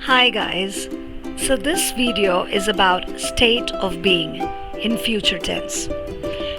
Hi guys, so this video is about state of being in future tense.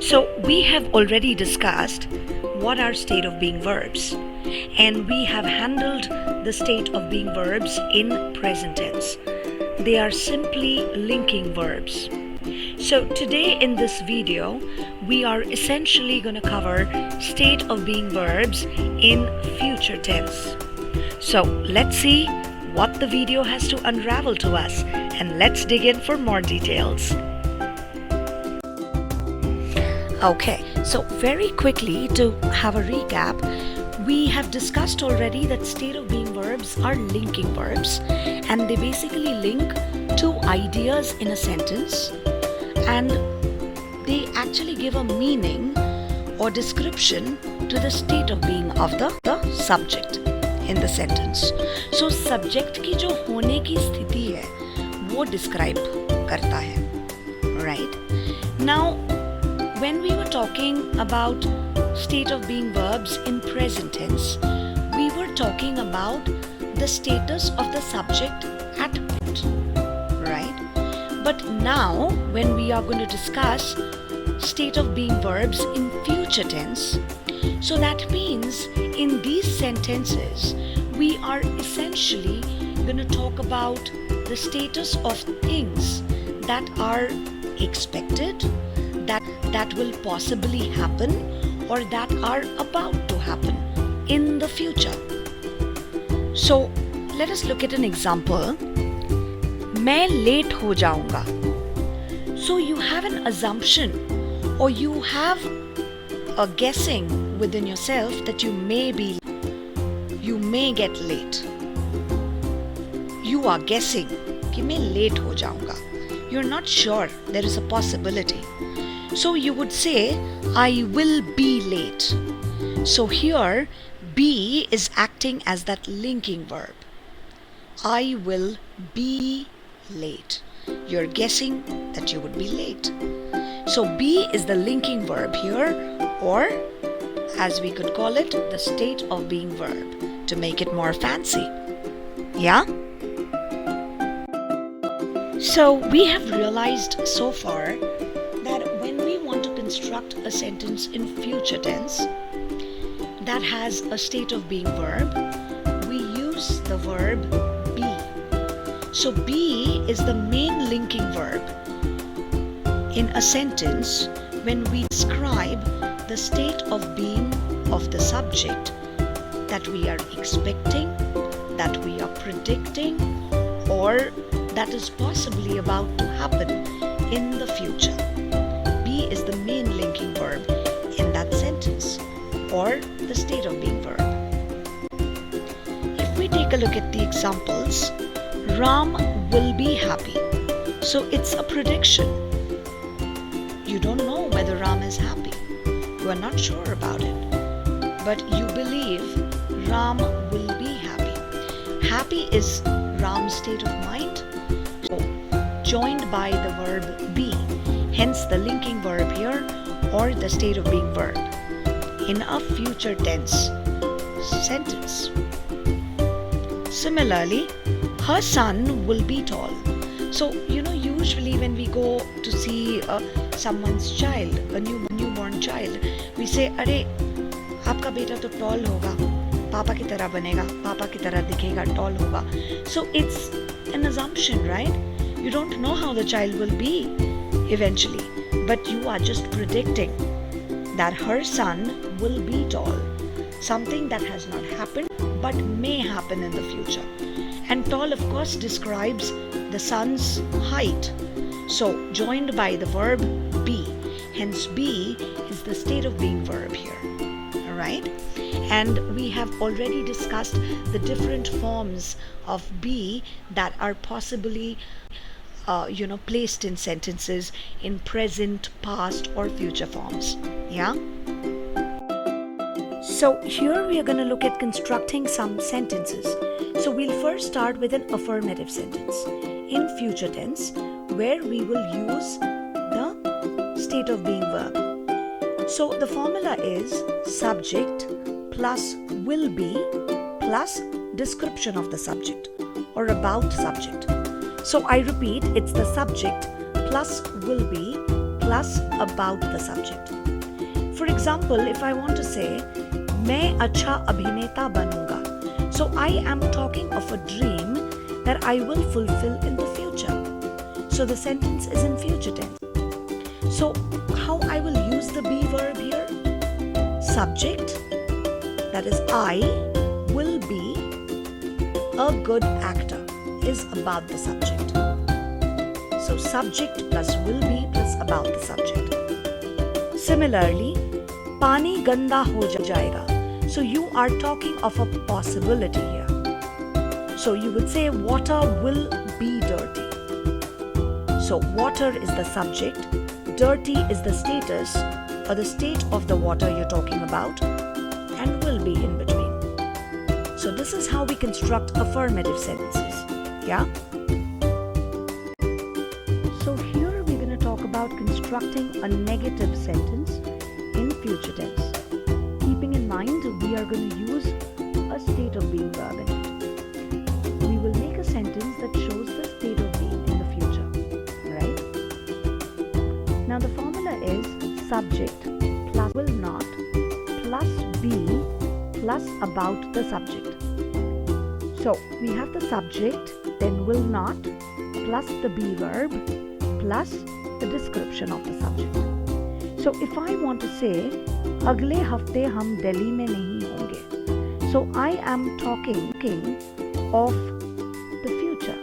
So we have already discussed what are state of being verbs, and we have handled the state of being verbs in present tense. They are simply linking verbs. So today in this video, we are essentially going to cover state of being verbs in future tense. So let's see what the video has to unravel to us, and let's dig in for more details. Okay, so very quickly to have a recap, we have discussed already that state of being verbs are linking verbs, and they basically link two ideas in a sentence, and they actually give a meaning or description to the state of being of the subject in the sentence. So subject की जो होने की स्थिति है वो describe करता है, right? Now when we were talking about state of being verbs in present tense, we were talking about the status of the subject at present, right? But now when we are going to discuss state of being verbs in future tense, so that means in these sentences we are essentially going to talk about the status of things that are expected, that will possibly happen, or that are about to happen in the future. So let us look at an example. मैं late हो जाऊंगा. So you have an assumption, or you have a guessing within yourself that you may get late. You are guessing कि मैं late हो जाऊंगा. You're not sure, there is a possibility. So you would say, I will be late. So here, be is acting as that linking verb. I will be late. You're guessing that you would be late. So be is the linking verb here, or as we could call it, the state of being verb, to make it more fancy. Yeah? So we have realized so far that when we want to construct a sentence in future tense that has a state of being verb, we use the verb be. So be is the main linking verb in a sentence when we describe the state of being of the subject that we are expecting, that we are predicting, or that is possibly about to happen in the future. Be is the main linking verb in that sentence, or the state of being verb. If we take a look at the examples, Ram will be happy. So it's a prediction. You don't know whether Ram is happy. You are not sure about it. But you believe Ram will be happy. Happy is Ram's state of mind, so joined by the verb be, hence the linking verb here, or the state of being verb in a future tense sentence. Similarly, her son will be tall. So usually when we go to see someone's child, a newborn child, we say, अरे आपका बेटा तो tall होगा, पापा की तरह बनेगा, पापा की तरह दिखेगा, tall होगा. So it's an assumption, right? You don't know how the child will be eventually, but you are just predicting that her son will be tall. Something that has not happened but may happen in the future. And tall, of course, describes the son's height. So joined by the verb be. Hence be is the state of being verb here. Alright? And we have already discussed the different forms of be that are possibly placed in sentences in present, past, or future forms. Yeah? So here we are going to look at constructing some sentences. So we'll first start with an affirmative sentence in future tense, where we will use the state of being verb. So the formula is subject plus will be plus description of the subject or about subject. So I repeat, it's the subject plus will be plus about the subject. For example, if I want to say, मैं अच्छा अभिनेता बनूंगा. So I am talking of a dream that I will fulfill in the future. So the sentence is in future tense. So how I will use the be verb here? Subject, that is I, will be a good actor, is about the subject. So subject plus will be plus about the subject. Similarly, पानी गंदा हो जाएगा. So you are talking of a possibility here. So you would say water will be dirty. So water is the subject, dirty is the status or the state of the water you're talking about, and will be in between. So this is how we construct affirmative sentences. Yeah? So here we're going to talk about constructing a negative sentence in future tense. Keeping in mind we are going to use a state of being verb in it. We will make a sentence that shows the state of being in the future. Right? Now the formula is subject plus will not plus be plus about the subject. So we have the subject, then will not, plus the be verb, plus the description of the subject. So if I want to say, अगले हफ्ते हम दिल्ली में नहीं होंगे. So I am talking of the future,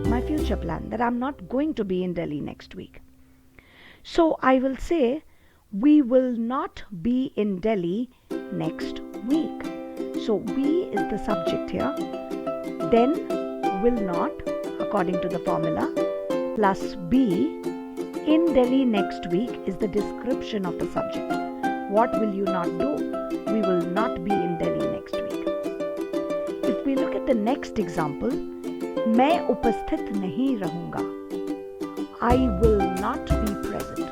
my future plan, that I'm not going to be in Delhi next week. So I will say, we will not be in Delhi next week. So we is the subject here, then will not, according to the formula, plus be, in Delhi next week is the description of the subject. What will you not do? We will not be in Delhi next week. If we look at the next example, मैं उपस्थित नहीं रहूंगा. I will not be present.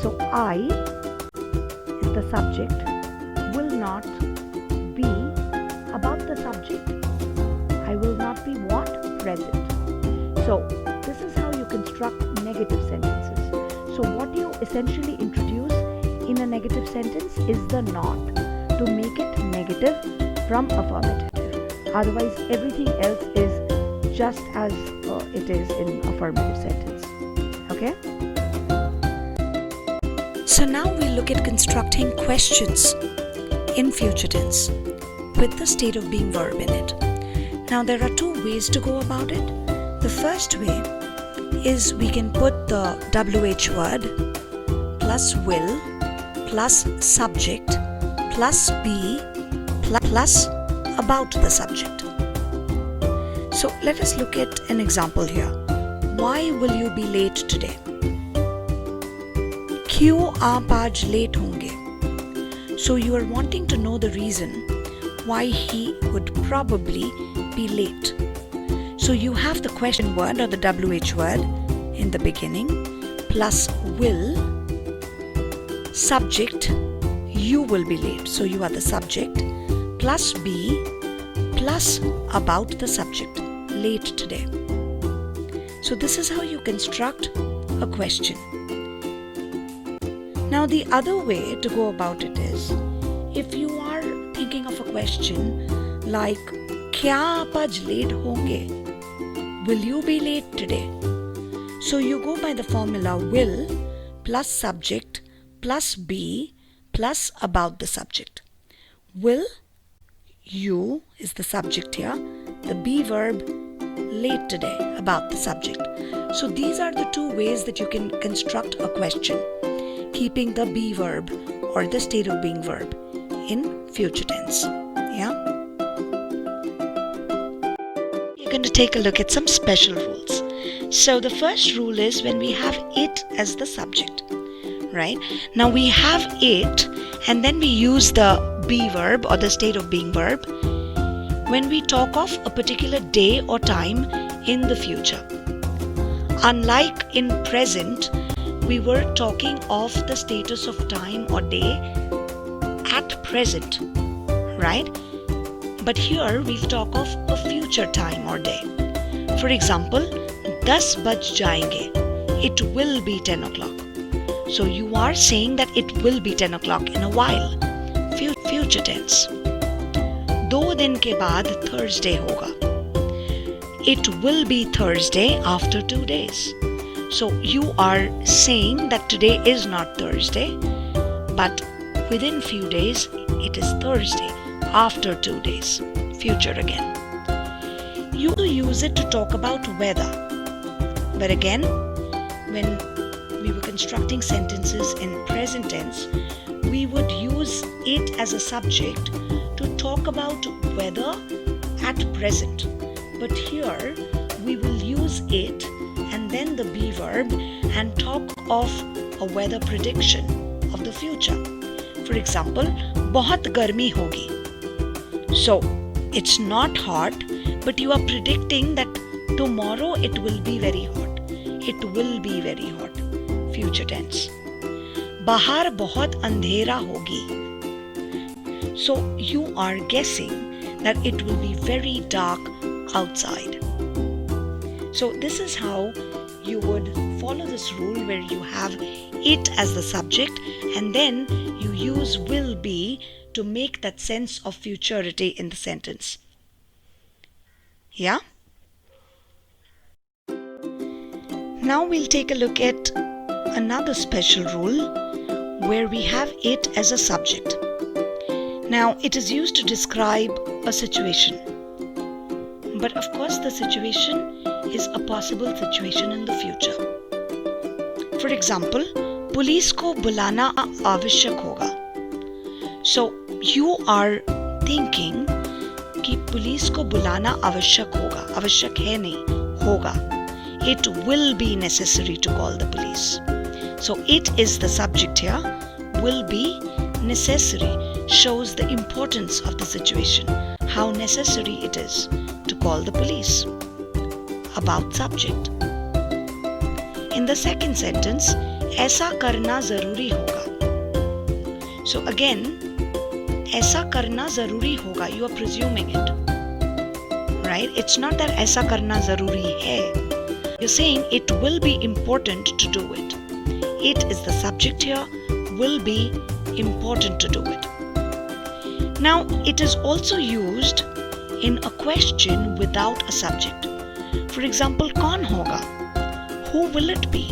So I is the subject, will not be about the subject. I will not be what? Present. So this is how you construct negative sentences. So what you essentially introduce in a negative sentence is the not to make it negative from affirmative. Otherwise everything else is just as it is in affirmative sentence. Okay? So now we look at constructing questions in future tense with the state of being verb in it. Now there are two ways to go about it. The first way is we can put the WH word plus will plus subject plus be plus about the subject. So let us look at an example here. Why will you be late today? क्यों आप आज late होंगे? So you are wanting to know the reason why he would probably be late. So you have the question word or the WH word in the beginning plus will, subject, you will be late. So you are the subject plus be plus about the subject, late today. So this is how you construct a question. Now the other way to go about it is, if you are thinking of a question like क्या आप आज late होंगे? Will you be late today? So you go by the formula will plus subject plus be plus about the subject. Will, you is the subject here, the be verb late today about the subject. So these are the two ways that you can construct a question, keeping the be verb or the state of being verb in future tense. Yeah? You're going to take a look at some special rules. So the first rule is when we have it as the subject, right? Now we have it and then we use the be verb or the state of being verb when we talk of a particular day or time in the future. Unlike in present, we were talking of the status of time or day at present, right? but here we'll talk of a future time or day. For example, 10 baj jayenge. It will be 10 o'clock. So you are saying that it will be 10 o'clock in a while. Future tense. 2 दिन के बाद Thursday होगा. It will be Thursday after 2 days. So you are saying that today is not Thursday, but within few days it is Thursday after 2 days. Future again. You use it to talk about weather. But again, when we were constructing sentences in present tense, we would use it as a subject to talk about weather at present. But here we will use it and then the be verb and talk of a weather prediction of the future. For example, बहुत गर्मी होगी. So it's not hot, but you are predicting that tomorrow it will be very hot. It will be very hot. Future tense. बाहर बहुत अंधेरा होगी. So you are guessing that it will be very dark outside. So this is how you would follow this rule where you have it as the subject and then you use will be to make that sense of futurity in the sentence. Yeah? Now we'll take a look at another special rule where we have it as a subject. Now it is used to describe a situation. But of course the situation is a possible situation in the future. For example, police को बुलाना आवश्यक होगा. So you are thinking कि police को बुलाना आवश्यक होगा. आवश्यक है नहीं, होगा. It will be necessary to call the police. So it is the subject here. Will be necessary shows the importance of the situation, how necessary it is to call the police. About subject. In the second sentence, ऐसा करना जरूरी होगा. So again, ऐसा करना जरूरी होगा. You are presuming it, right? It's not that ऐसा करना जरूरी है. You're saying it will be important to do it. It is the subject here. Will be important to do it. Now, it is also used in a question without a subject. For example, कौन होगा? Who will it be?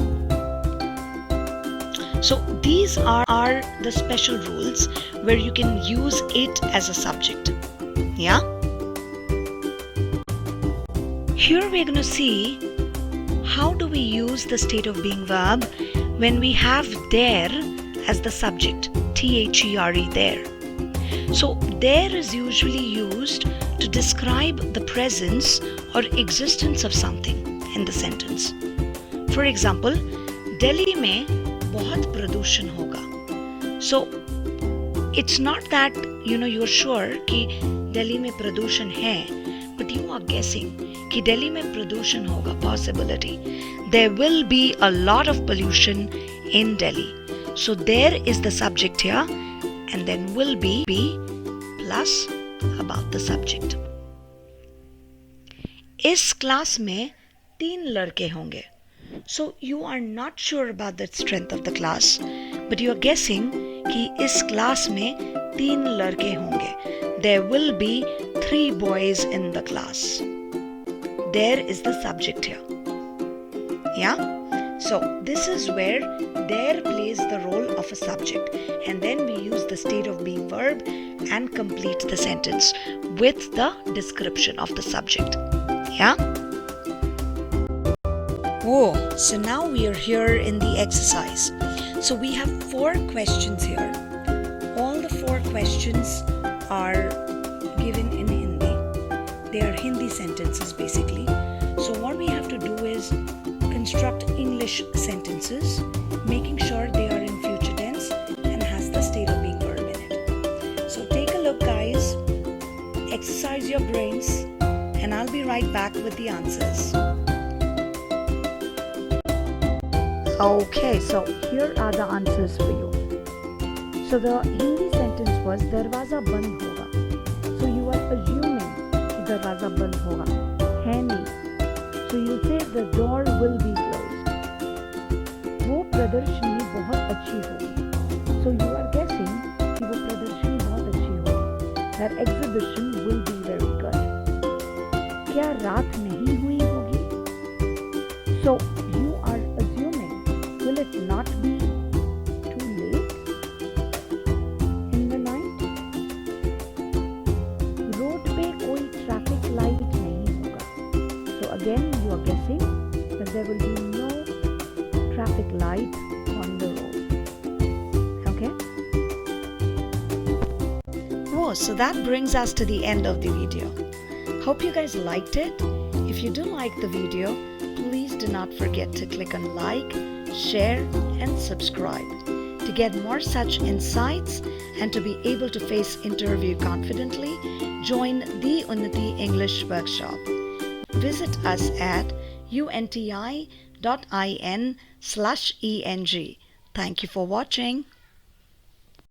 So these are the special rules where you can use it as a subject. Yeah? Here we're going to see how do we use the state of being verb when we have there as the subject. There, there. So there is usually used to describe the presence or existence of something in the sentence. For example, Delhi में बहुत प्रदूषण होगा. So it's not that you're sure कि दिल्ली में प्रदूषण है, but you are guessing कि दिल्ली में प्रदूषण होगा. Possibility. There will be a lot of pollution in Delhi. So there is the subject here and then will be plus about the subject. इस class में 3 लड़के होंगे. So you are not sure about the strength of the class, but you are guessing कि इस class में 3 लड़के होंगे. There will be 3 boys in the class. There is the subject here. Yeah? So this is where there plays the role of a subject, and then we use the state of being verb and complete the sentence with the description of the subject. Yeah? Oh, so now we are here in the exercise. So we have 4 questions here. All the 4 questions are given in Hindi. They are Hindi sentences basically. So what we have to do is construct English sentences, making sure they are in future tense and has the state of being verb in it. So take a look, guys. Exercise your brains, and I'll be right back with the answers. Okay, so here are the answers for you. So the Hindi sentence was Darwaza band hoga. So you are assuming कि दरवाजा बंद होगा, है नहीं. So you say the door will be closed. वो प्रदर्शनी बहुत अच्छी होगी. So you are guessing कि वो प्रदर्शनी बहुत अच्छी होगी. That exhibition will be very good. क्या रात नहीं हुई होगी? So you are assuming, will it not be too late in the night? Road पे कोई ट्रैफिक लाइट नहीं होगा. So again you are guessing that there will be no traffic light on the road. Okay? Whoa, so that brings us to the end of the video. Hope you guys liked it. If you do like the video, please do not forget to click on like, share and subscribe. To get more such insights and to be able to face interview confidently, join the Unnati English Workshop. Visit us at unti.in/eng. Thank you for watching.